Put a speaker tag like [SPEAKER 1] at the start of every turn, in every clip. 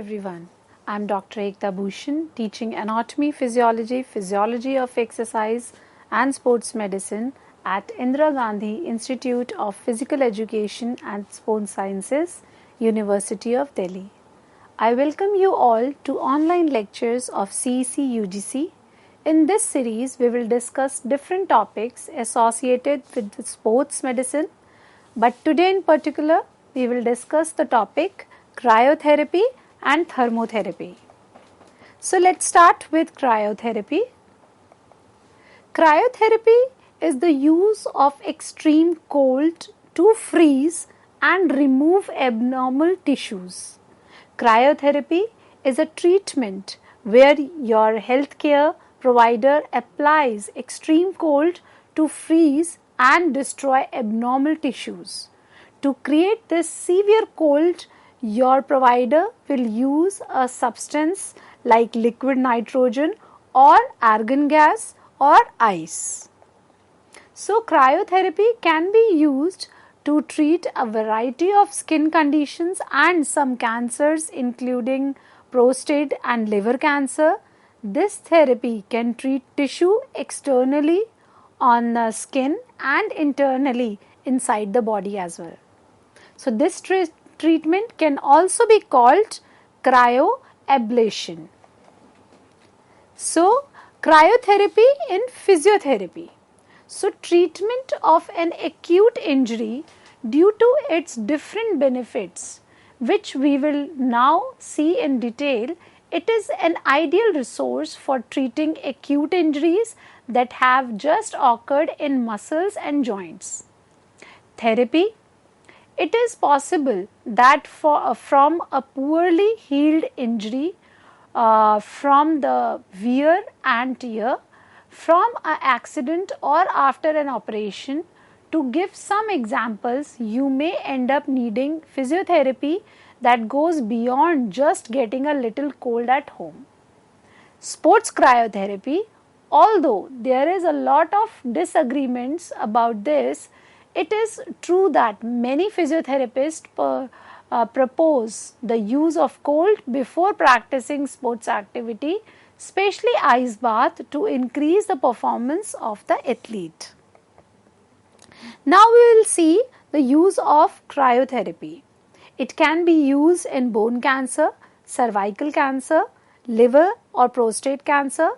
[SPEAKER 1] everyone. I'm Dr. Ekta Bhushan, teaching anatomy, physiology of exercise and sports medicine at Indira Gandhi Institute of Physical Education and Sports Sciences, University of Delhi. I welcome you all to online lectures of CEC-UGC. In this series, we will discuss different topics associated with sports medicine, but today in particular, we will discuss the topic cryotherapy and thermotherapy. So let's start with cryotherapy. Cryotherapy is the use of extreme cold to freeze and remove abnormal tissues. Cryotherapy is a treatment where your healthcare provider applies extreme cold to freeze and destroy abnormal tissues. To create this severe cold, your provider will use a substance like liquid nitrogen or argon gas or ice. So, cryotherapy can be used to treat a variety of skin conditions and some cancers including prostate and liver cancer. This therapy can treat tissue externally on the skin and internally inside the body as well. So, this treatment can also be called cryoablation. So, cryotherapy in physiotherapy. So, treatment of an acute injury due to its different benefits, which we will now see in detail, it is an ideal resource for treating acute injuries that have just occurred in muscles and joints. Therapy. It is possible that from a poorly healed injury, from the wear and tear, from an accident or after an operation, to give some examples, you may end up needing physiotherapy that goes beyond just getting a little cold at home. Sports cryotherapy, although there is a lot of disagreements about this, it is true that many physiotherapists propose the use of cold before practicing sports activity, especially ice bath, to increase the performance of the athlete. Now we will see the use of cryotherapy. It can be used in bone cancer, cervical cancer, liver or prostate cancer,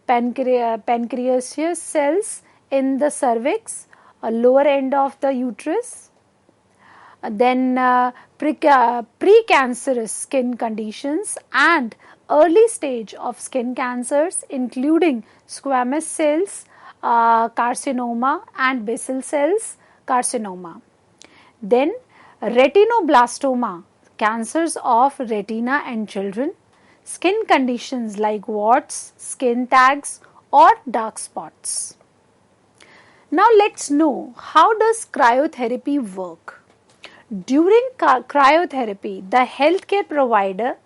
[SPEAKER 1] pancreaseous cells in the cervix, lower end of the uterus, then precancerous skin conditions and early stage of skin cancers including squamous cells carcinoma and basal cells carcinoma. Then retinoblastoma, cancers of retina and children, skin conditions like warts, skin tags or dark spots. Now let's know, how does cryotherapy work? During cryotherapy, the healthcare provider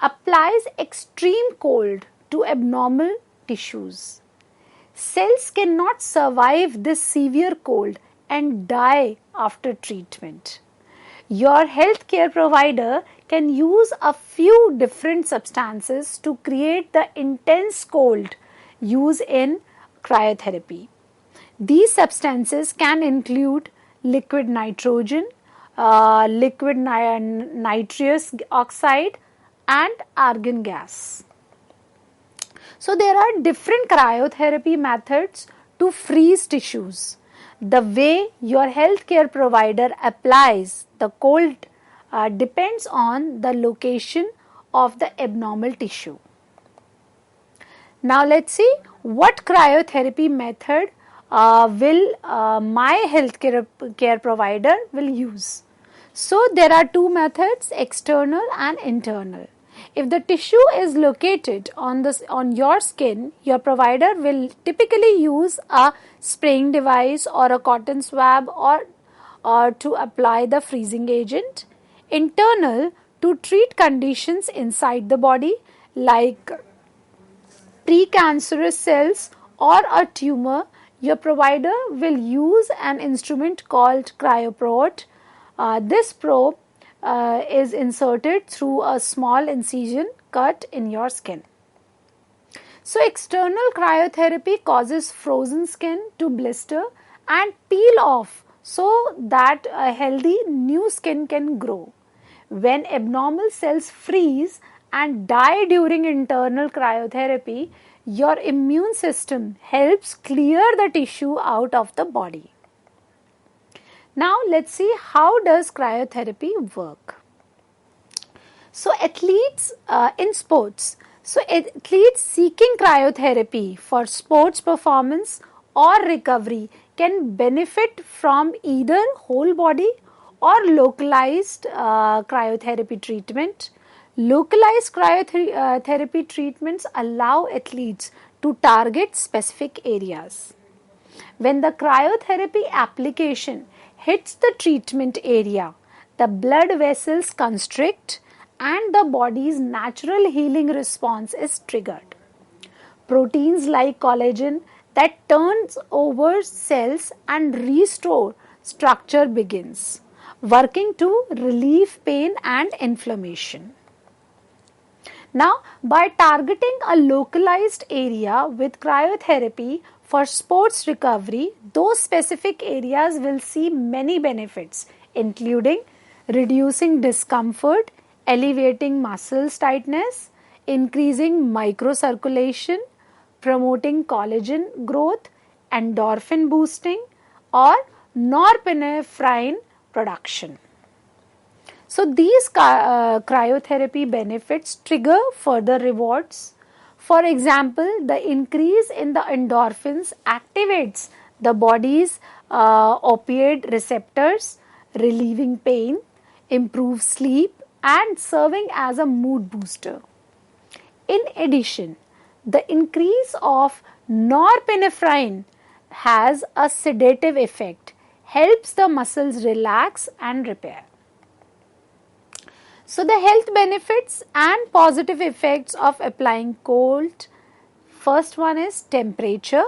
[SPEAKER 1] applies extreme cold to abnormal tissues. Cells cannot survive this severe cold and die after treatment. Your healthcare provider can use a few different substances to create the intense cold used in cryotherapy. These substances can include liquid nitrogen, liquid nitrous oxide and argon gas. So there are different cryotherapy methods to freeze tissues. The way your healthcare provider applies the cold depends on the location of the abnormal tissue. Now let's see what cryotherapy method will my healthcare provider will use. So there are two methods, external and internal. If the tissue is located on your skin, your provider will typically use a spraying device or a cotton swab or to apply the freezing agent. Internal, to treat conditions inside the body like precancerous cells or a tumor, your provider will use an instrument called cryoprobe. This probe is inserted through a small incision cut in your skin. So external cryotherapy causes frozen skin to blister and peel off so that a healthy new skin can grow. When abnormal cells freeze and die during internal cryotherapy, your immune system helps clear the tissue out of the body. Now let's see how does cryotherapy work. So athletes in sports, so athletes seeking cryotherapy for sports performance or recovery can benefit from either whole body or localized cryotherapy treatment. Localized cryotherapy treatments allow athletes to target specific areas. When the cryotherapy application hits the treatment area, the blood vessels constrict and the body's natural healing response is triggered. Proteins like collagen that turns over cells and restore structure begins, working to relieve pain and inflammation. Now, by targeting a localized area with cryotherapy for sports recovery, those specific areas will see many benefits, including reducing discomfort, elevating muscles tightness, increasing microcirculation, promoting collagen growth, endorphin boosting, or norepinephrine production. So these cryotherapy benefits trigger further rewards. For example, the increase in the endorphins activates the body's opioid receptors, relieving pain, improves sleep, and serving as a mood booster. In addition, the increase of norepinephrine has a sedative effect, helps the muscles relax and repair. So the health benefits and positive effects of applying cold. First one is temperature.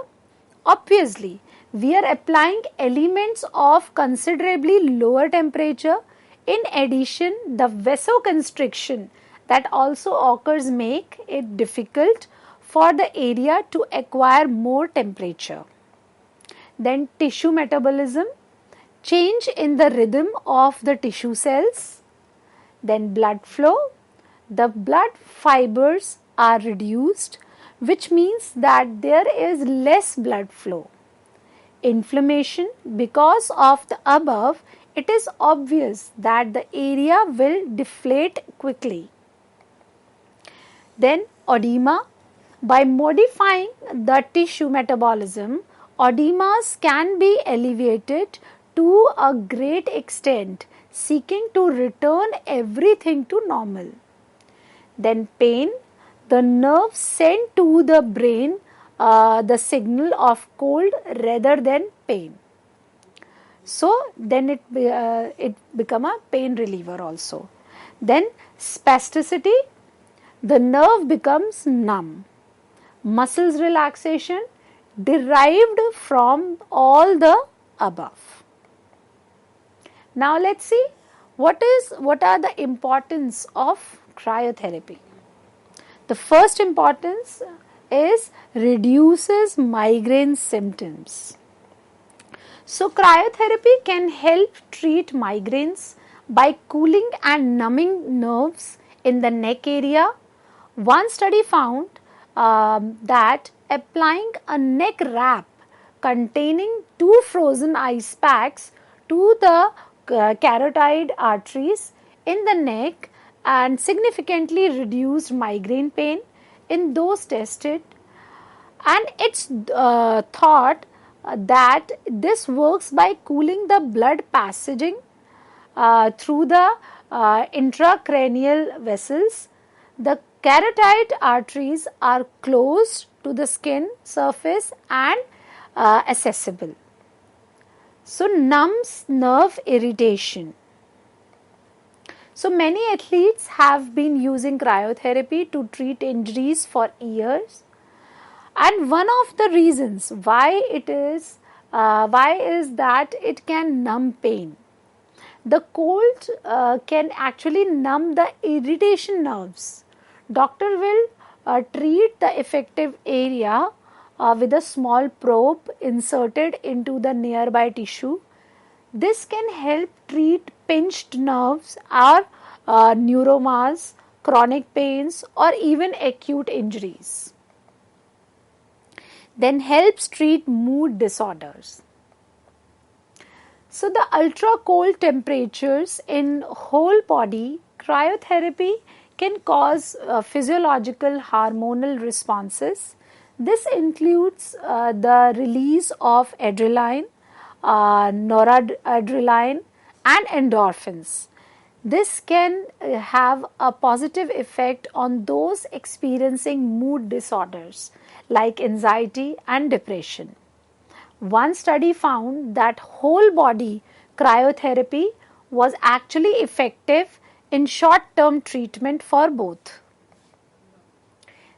[SPEAKER 1] Obviously, we are applying elements of considerably lower temperature. In addition, the vasoconstriction that also occurs make it difficult for the area to acquire more temperature. Then tissue metabolism, change in the rhythm of the tissue cells. Then blood flow, the blood fibers are reduced, which means that there is less blood flow. Inflammation, because of the above, it is obvious that the area will deflate quickly. Then edema, by modifying the tissue metabolism, edemas can be alleviated to a great extent, seeking to return everything to normal. Then pain, the nerves send to the brain the signal of cold rather than pain. So then it become a pain reliever also. Then spasticity, the nerve becomes numb. Muscles relaxation derived from all the above. Now let's see what are the importance of cryotherapy. The first importance is reduces migraine symptoms. So cryotherapy can help treat migraines by cooling and numbing nerves in the neck area. One study found that applying a neck wrap containing 2 frozen ice packs to the carotid arteries in the neck and significantly reduced migraine pain in those tested, and it's thought that this works by cooling the blood passaging through the intracranial vessels. The carotid arteries are close to the skin surface and accessible. So numbs nerve irritation. So many athletes have been using cryotherapy to treat injuries for years, and one of the reasons why is that it can numb pain. The cold can actually numb the irritation nerves. Doctor will treat the affected area with a small probe inserted into the nearby tissue. This can help treat pinched nerves or neuromas, chronic pains, or even acute injuries. Then helps treat mood disorders. So the ultra cold temperatures in whole body cryotherapy can cause physiological hormonal responses. This includes the release of adrenaline, noradrenaline and endorphins. This can have a positive effect on those experiencing mood disorders like anxiety and depression. One study found that whole body cryotherapy was actually effective in short term treatment for both.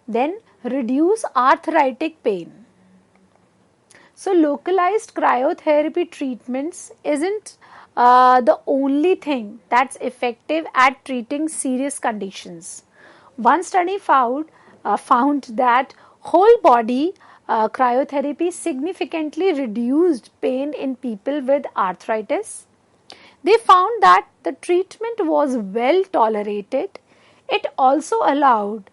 [SPEAKER 1] Then reduce arthritic pain. So localized cryotherapy treatments isn't the only thing that's effective at treating serious conditions. One study found that whole body cryotherapy significantly reduced pain in people with arthritis. They found that the treatment was well tolerated. It also allowed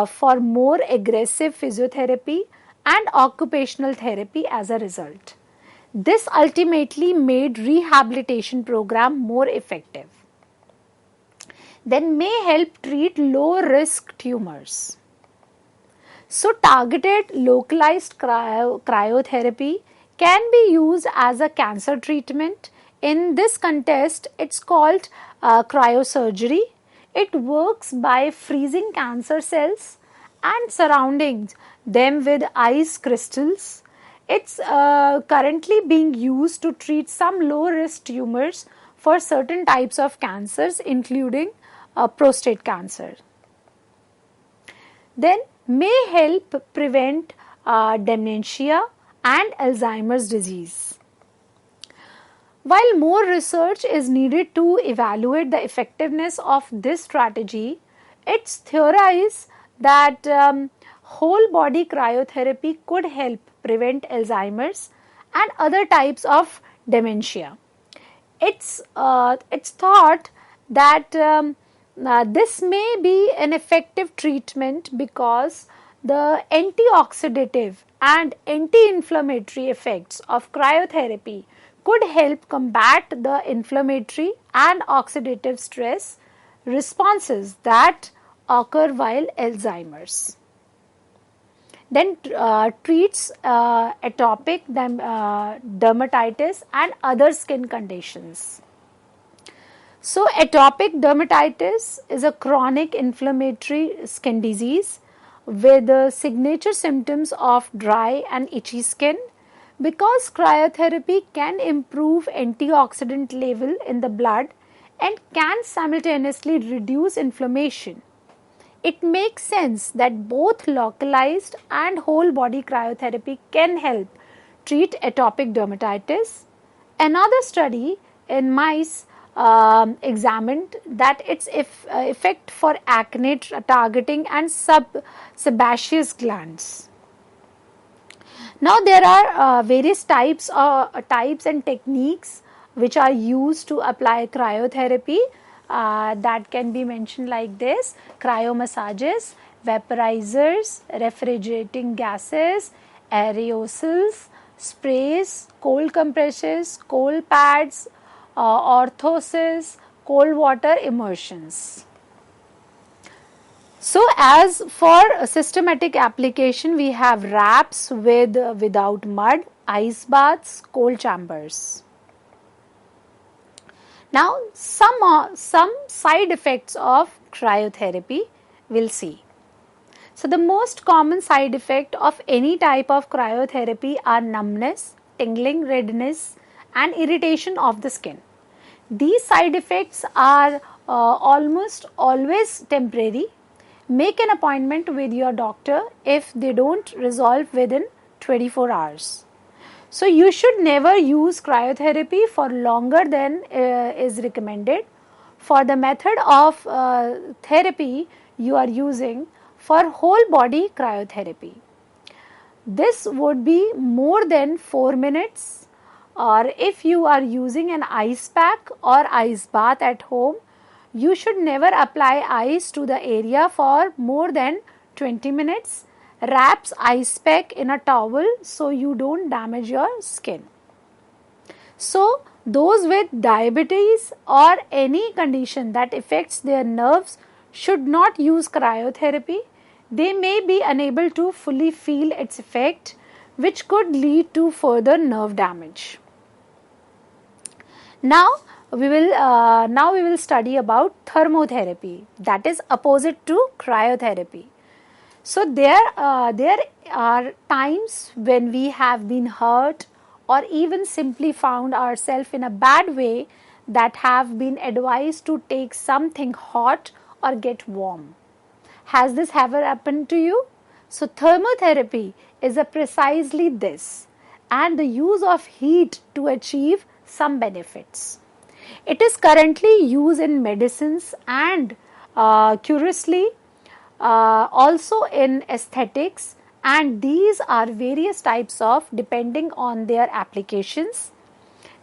[SPEAKER 1] for more aggressive physiotherapy and occupational therapy as a result. This ultimately made rehabilitation program more effective. Then may help treat low risk tumors. So targeted localized cryotherapy can be used as a cancer treatment. In this context, it's called cryosurgery. It works by freezing cancer cells and surrounding them with ice crystals. It's currently being used to treat some low-risk tumors for certain types of cancers, including prostate cancer. Then may help prevent dementia and Alzheimer's disease. While more research is needed to evaluate the effectiveness of this strategy, it's theorized that whole body cryotherapy could help prevent Alzheimer's and other types of dementia. It's thought that this may be an effective treatment because the antioxidative and anti-inflammatory effects of cryotherapy could help combat the inflammatory and oxidative stress responses that occur while Alzheimer's. Then treats atopic dermatitis and other skin conditions. So atopic dermatitis is a chronic inflammatory skin disease with the signature symptoms of dry and itchy skin. Because cryotherapy can improve antioxidant level in the blood and can simultaneously reduce inflammation, it makes sense that both localized and whole body cryotherapy can help treat atopic dermatitis. Another study in mice examined that its effect for acne targeting and sebaceous glands. Now there are various types and techniques which are used to apply cryotherapy that can be mentioned like this: cryomassages, vaporizers, refrigerating gases, aerosols, sprays, cold compresses, cold pads, orthosis, cold water immersions. So as for systematic application, we have wraps with without mud, ice baths, cold chambers. Now some side effects of cryotherapy we'll see. So the most common side effect of any type of cryotherapy are numbness, tingling, redness and irritation of the skin. These side effects are almost always temporary. Make an appointment with your doctor if they don't resolve within 24 hours. So you should never use cryotherapy for longer than is recommended. For the method of therapy you are using for whole body cryotherapy, this would be more than 4 minutes, or if you are using an ice pack or ice bath at home, you should never apply ice to the area for more than 20 minutes. Wraps ice pack in a towel so you don't damage your skin. So those with diabetes or any condition that affects their nerves should not use cryotherapy. They may be unable to fully feel its effect, which could lead to further nerve damage. Now we will study about thermotherapy, that is opposite to cryotherapy. So there are times when we have been hurt or even simply found ourselves in a bad way that have been advised to take something hot or get warm. Has this ever happened to you? So thermotherapy is precisely this, and the use of heat to achieve some benefits. It is currently used in medicines and curiously also in aesthetics, and these are various types of depending on their applications.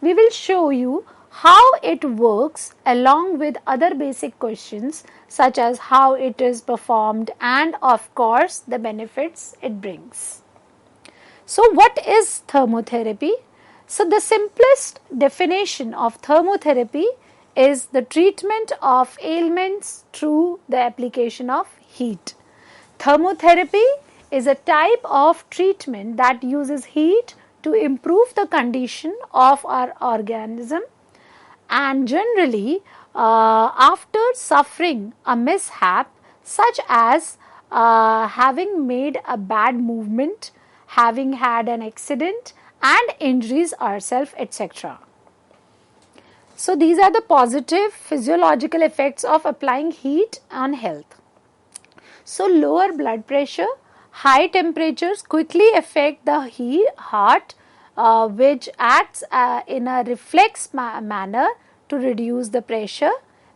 [SPEAKER 1] We will show you how it works along with other basic questions such as how it is performed and of course the benefits it brings. So what is thermotherapy? So the simplest definition of thermotherapy is the treatment of ailments through the application of heat. Thermotherapy is a type of treatment that uses heat to improve the condition of our organism, and generally after suffering a mishap such as having made a bad movement, having had an accident and injuries ourselves, etc. So these are the positive physiological effects of applying heat on health. So lower blood pressure, high temperatures quickly affect the heart, which acts in a reflex manner to reduce the pressure.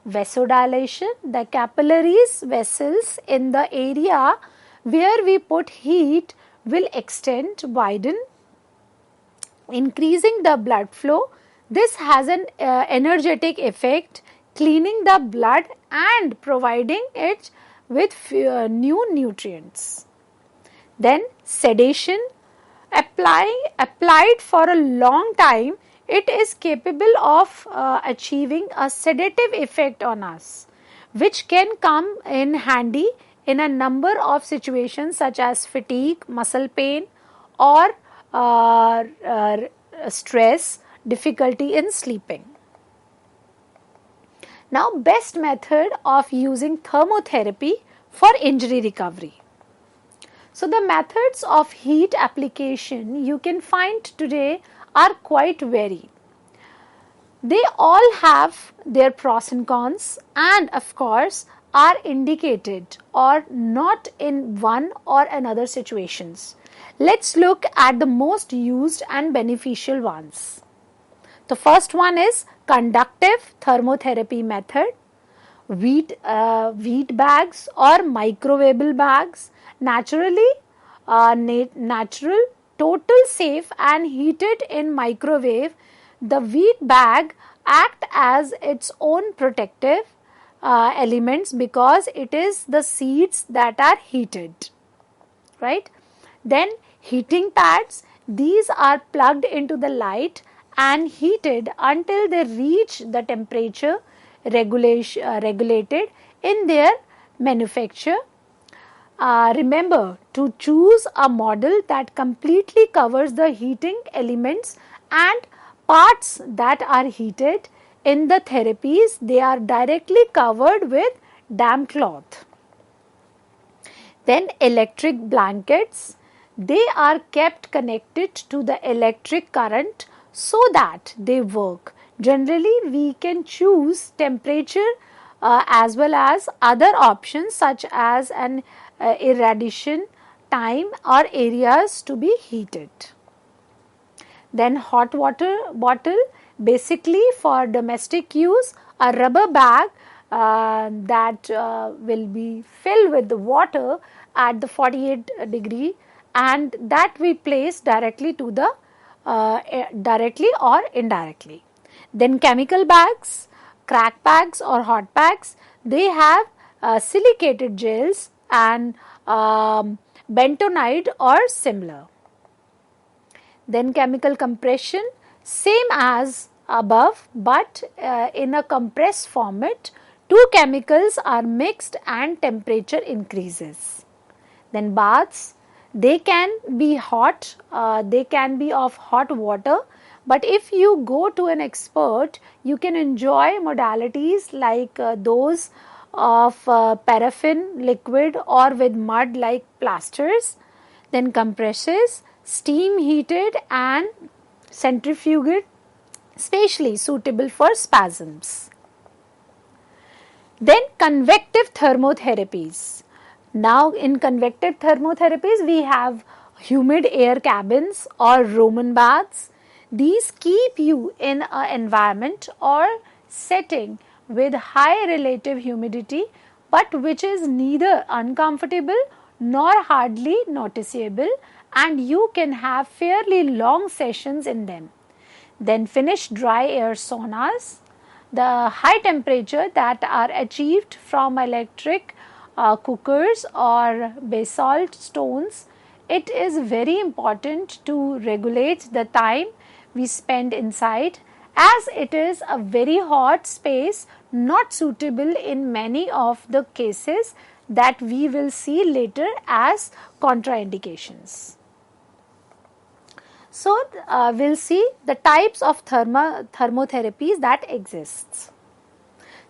[SPEAKER 1] Vasodilation, the capillaries vessels in the area where we put heat will extend, widen, increasing the blood flow. This has an energetic effect, cleaning the blood and providing it with new nutrients. Then sedation, applied for a long time, it is capable of achieving a sedative effect on us, which can come in handy in a number of situations such as fatigue, muscle pain, or stress, difficulty in sleeping. Now, best method of using thermotherapy for injury recovery. So the methods of heat application you can find today are quite varied. They all have their pros and cons, and of course are indicated or not in one or another situations. Let's look at the most used and beneficial ones. The first one is conductive thermotherapy method. Wheat bags or microwavable bags, naturally natural, total safe and heated in microwave. The wheat bag act as its own protective elements because it is the seeds that are heated, right? Then heating pads, these are plugged into the light and heated until they reach the temperature regulated in their manufacture. Remember to choose a model that completely covers the heating elements and parts that are heated. In the therapies, they are directly covered with damp cloth. Then electric blankets, they are kept connected to the electric current so that they work. Generally, we can choose temperature as well as other options such as an irradiation time or areas to be heated. Then hot water bottle, basically for domestic use, a rubber bag that will be filled with the water at the 48 degree, and that we place directly to the directly or indirectly. Then chemical bags, crack bags or hot bags, they have silicated gels and bentonite or similar. Then chemical compression, same as above, but in a compressed format, two chemicals are mixed and temperature increases. Then baths, they can be hot, they can be of hot water, but if you go to an expert, you can enjoy modalities like those of paraffin liquid or with mud like plasters. Then compresses, steam heated and centrifuged, especially suitable for spasms. Then convective thermotherapies. Now in convective thermotherapies, we have humid air cabins or Roman baths. These keep you in an environment or setting with high relative humidity, but which is neither uncomfortable nor hardly noticeable, and you can have fairly long sessions in them. Then finished dry air saunas, the high temperature that are achieved from electric cookers or basalt stones. It is very important to regulate the time we spend inside, as it is a very hot space, not suitable in many of the cases that we will see later as contraindications. So, we will see the types of thermotherapies that exists.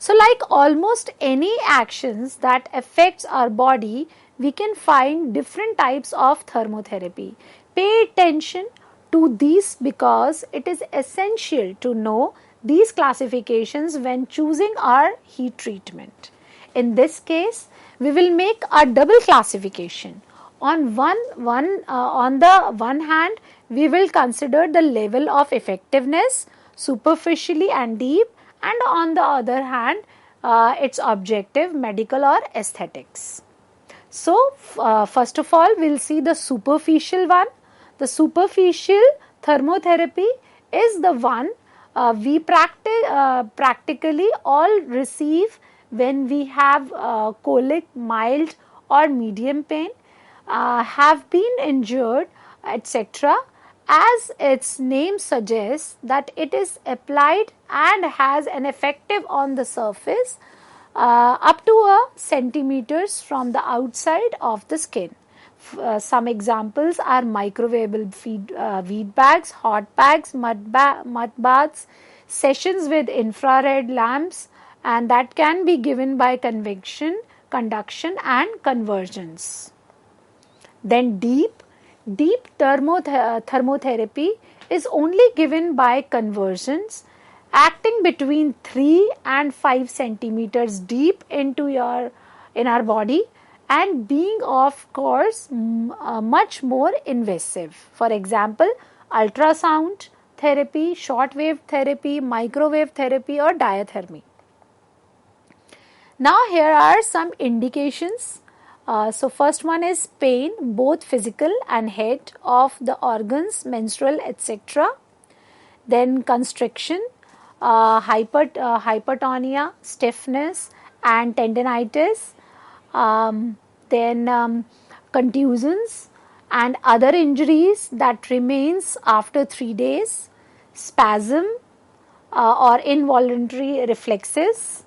[SPEAKER 1] So, like almost any actions that affects our body, we can find different types of thermotherapy. Pay attention to these because it is essential to know these classifications when choosing our heat treatment. In this case, we will make a double classification. On the one hand, we will consider the level of effectiveness superficially and deep, and on the other hand, its objective, medical or aesthetics. So, first of all, we will see the superficial one. The superficial thermotherapy is the one we practically all receive when we have colic, mild or medium pain, have been injured, etc. As its name suggests that it is applied and has an effective on the surface up to a centimeters from the outside of the skin. Some examples are microwavable feed bags, hot bags, mud baths, sessions with infrared lamps, and that can be given by convection, conduction and convergence. Then deep thermotherapy is only given by conversions acting between 3 and 5 centimeters deep in our body, and being of course much more invasive. For example, ultrasound therapy, shortwave therapy, microwave therapy or diathermy. Now here are some indications. So first one is pain, both physical and head of the organs, menstrual, etc. Then constriction, hypertonia, stiffness and tendinitis. Then contusions and other injuries that remains after 3 days, spasm or involuntary reflexes,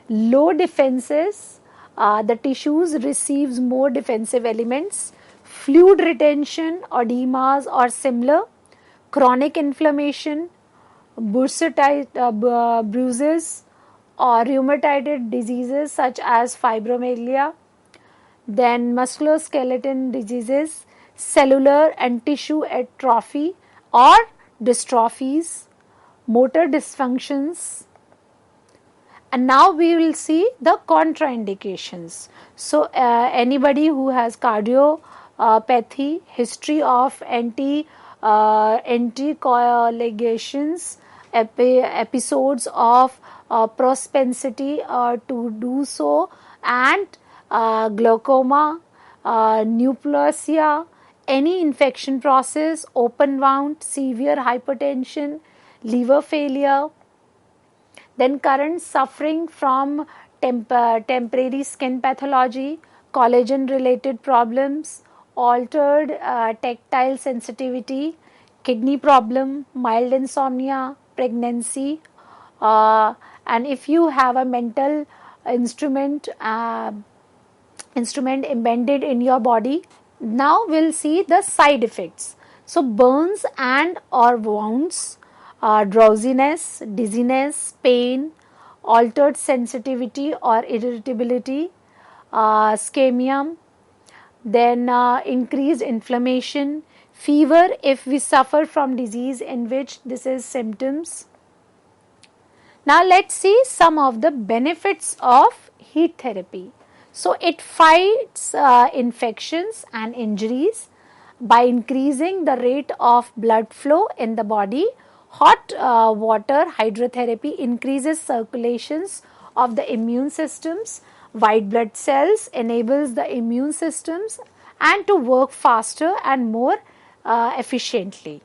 [SPEAKER 1] low defenses, the tissues receives more defensive elements, fluid retention, edemas or similar, chronic inflammation, bruises or rheumatoid diseases such as fibromyalgia, then musculoskeletal diseases, cellular and tissue atrophy or dystrophies, motor dysfunctions. And now we will see the contraindications. So, anybody who has cardiopathy, history of anticoagulations, episodes of propensity to do so, and glaucoma, neoplasia, any infection process, open wound, severe hypertension, liver failure. Then current suffering from temporary skin pathology, collagen related problems, altered tactile sensitivity, kidney problem, mild insomnia, pregnancy, uh, and if you have a mental instrument embedded in your body. Now we'll see the side effects. So burns and or wounds, drowsiness, dizziness, pain, altered sensitivity or irritability, ischemia, then increased inflammation, fever if we suffer from disease in which this is symptoms. Now let's see some of the benefits of heat therapy. So it fights infections and injuries by increasing the rate of blood flow in the body. Hot water hydrotherapy increases circulations of the immune systems. White blood cells enables the immune systems and to work faster and more efficiently.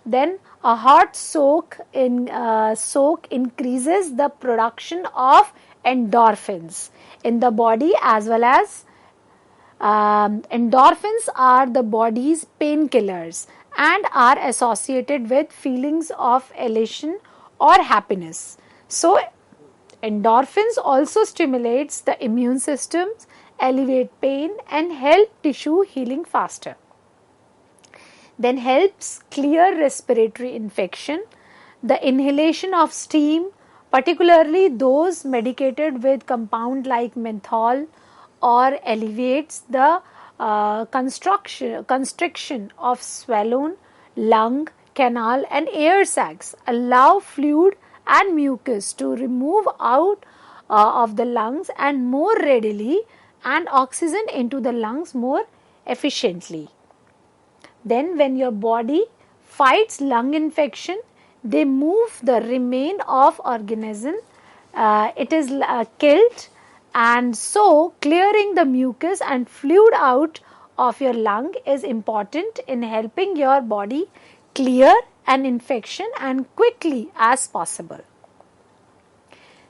[SPEAKER 1] Then a hot soak increases the production of endorphins in the body, as well as endorphins are the body's painkillers and are associated with feelings of elation or happiness. So endorphins also stimulates the immune system, alleviate pain and help tissue healing faster. Then helps clear respiratory infection. The inhalation of steam, particularly those medicated with compound like menthol, or alleviates the constriction of swollen lung, canal and air sacs, allow fluid and mucus to remove out of the lungs and more readily, and oxygen into the lungs more efficiently. Then when your body fights lung infection, they move the remain of organism, it is killed, and so clearing the mucus and fluid out of your lung is important in helping your body clear an infection and quickly as possible.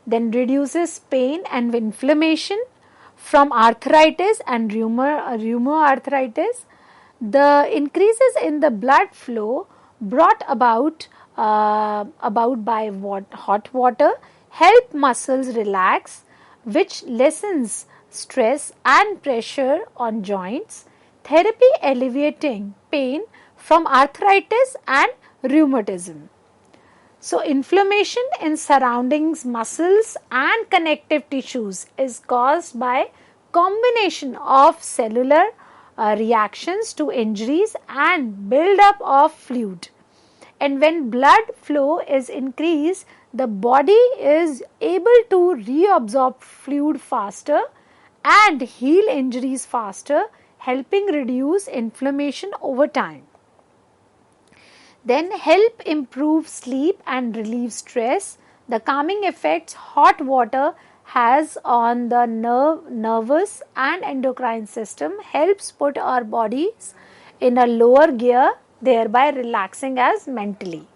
[SPEAKER 1] Then reduces pain and inflammation from arthritis and rheumatoarthritis. The increases in the blood flow brought about by hot water help muscles relax, which lessens stress and pressure on joints. Therapy alleviating pain from arthritis and rheumatism. So inflammation in surroundings muscles and connective tissues is caused by combination of cellular reactions to injuries and build-up of fluid. And when blood flow is increased, the body is able to reabsorb fluid faster and heal injuries faster, helping reduce inflammation over time. Then help improve sleep and relieve stress. The calming effects hot water has on the nervous and endocrine system helps put our bodies in a lower gear, thereby relaxing us mentally.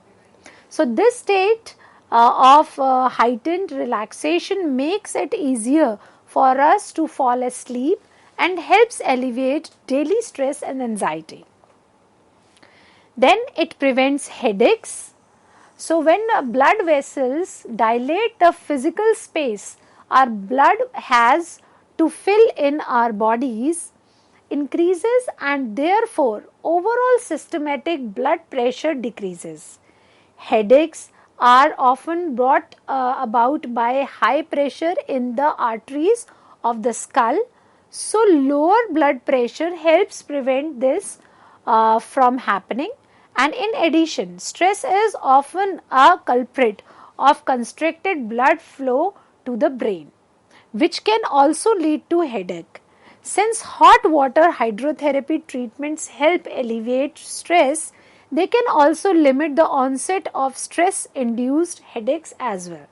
[SPEAKER 1] So this state of heightened relaxation makes it easier for us to fall asleep and helps alleviate daily stress and anxiety. Then it prevents headaches. So when blood vessels dilate the physical space our blood has to fill in our bodies increases, and therefore overall systematic blood pressure decreases. Headaches are often brought about by high pressure in the arteries of the skull. So lower blood pressure helps prevent this from happening. And in addition, stress is often a culprit of constricted blood flow to the brain, which can also lead to headache. Since hot water hydrotherapy treatments help alleviate stress, They can also limit the onset of stress-induced headaches as well.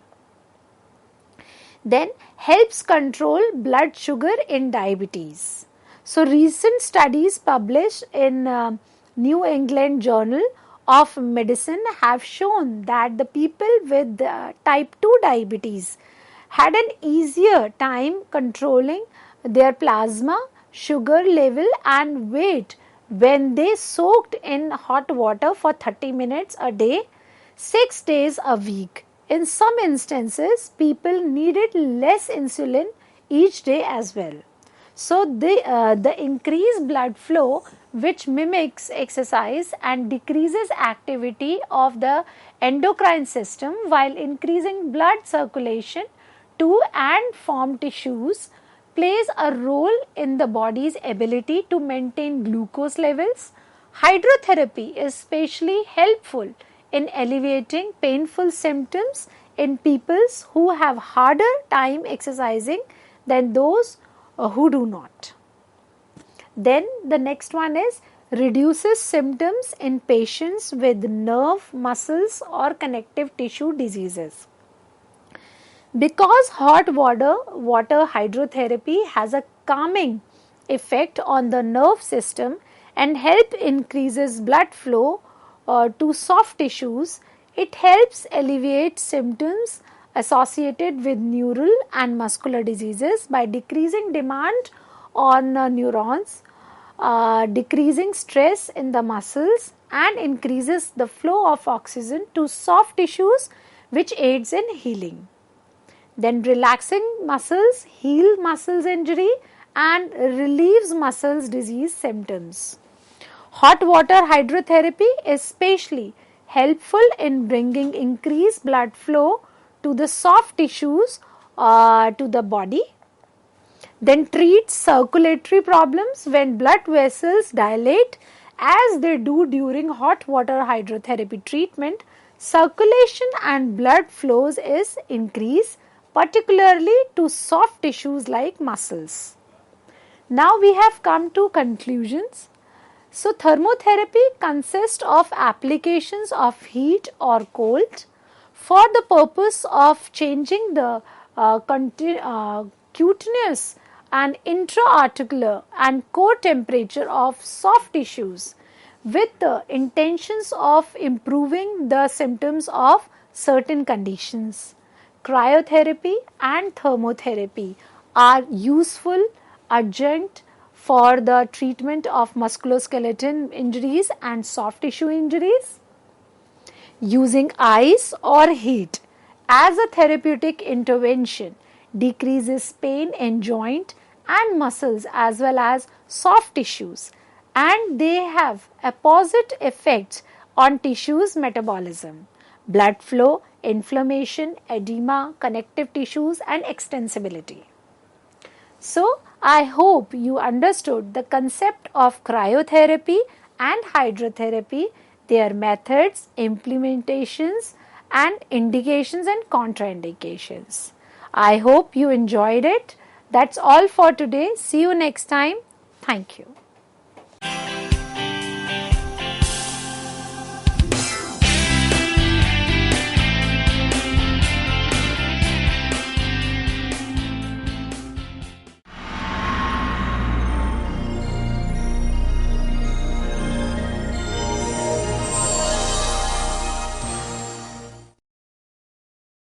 [SPEAKER 1] Then helps control blood sugar in diabetes. So recent studies published in New England Journal of Medicine have shown that the people with type 2 diabetes had an easier time controlling their plasma, sugar level and weight when they soaked in hot water for 30 minutes a day, 6 days a week. In some instances, people needed less insulin each day as well. So, the increased blood flow, which mimics exercise and decreases activity of the endocrine system while increasing blood circulation to and from tissues, plays a role in the body's ability to maintain glucose levels. Hydrotherapy is especially helpful in alleviating painful symptoms in people who have harder time exercising than those who do not. Then the next one is reduces symptoms in patients with nerve, muscles or connective tissue diseases. Because hot water hydrotherapy has a calming effect on the nerve system and help increases blood flow to soft tissues, it helps alleviate symptoms associated with neural and muscular diseases by decreasing demand on neurons, decreasing stress in the muscles and increases the flow of oxygen to soft tissues, which aids in healing. Then relaxing muscles heal muscles injury and relieves muscles disease symptoms. Hot water hydrotherapy is especially helpful in bringing increased blood flow to the soft tissues to the body. Then treats circulatory problems when blood vessels dilate as they do during hot water hydrotherapy treatment. Circulation and blood flows is increased, particularly to soft tissues like muscles. Now we have come to conclusions. So thermotherapy consists of applications of heat or cold for the purpose of changing the cutaneous and intra-articular and core temperature of soft tissues with the intentions of improving the symptoms of certain conditions. Cryotherapy and thermotherapy are useful adjunct for the treatment of musculoskeletal injuries and soft tissue injuries. Using ice or heat as a therapeutic intervention decreases pain in joint and muscles as well as soft tissues, and they have opposite effects on tissues metabolism, blood flow, inflammation, edema, connective tissues and extensibility. So, I hope you understood the concept of cryotherapy and hydrotherapy, their methods, implementations and indications and contraindications. I hope you enjoyed it. That's all for today. See you next time. Thank you.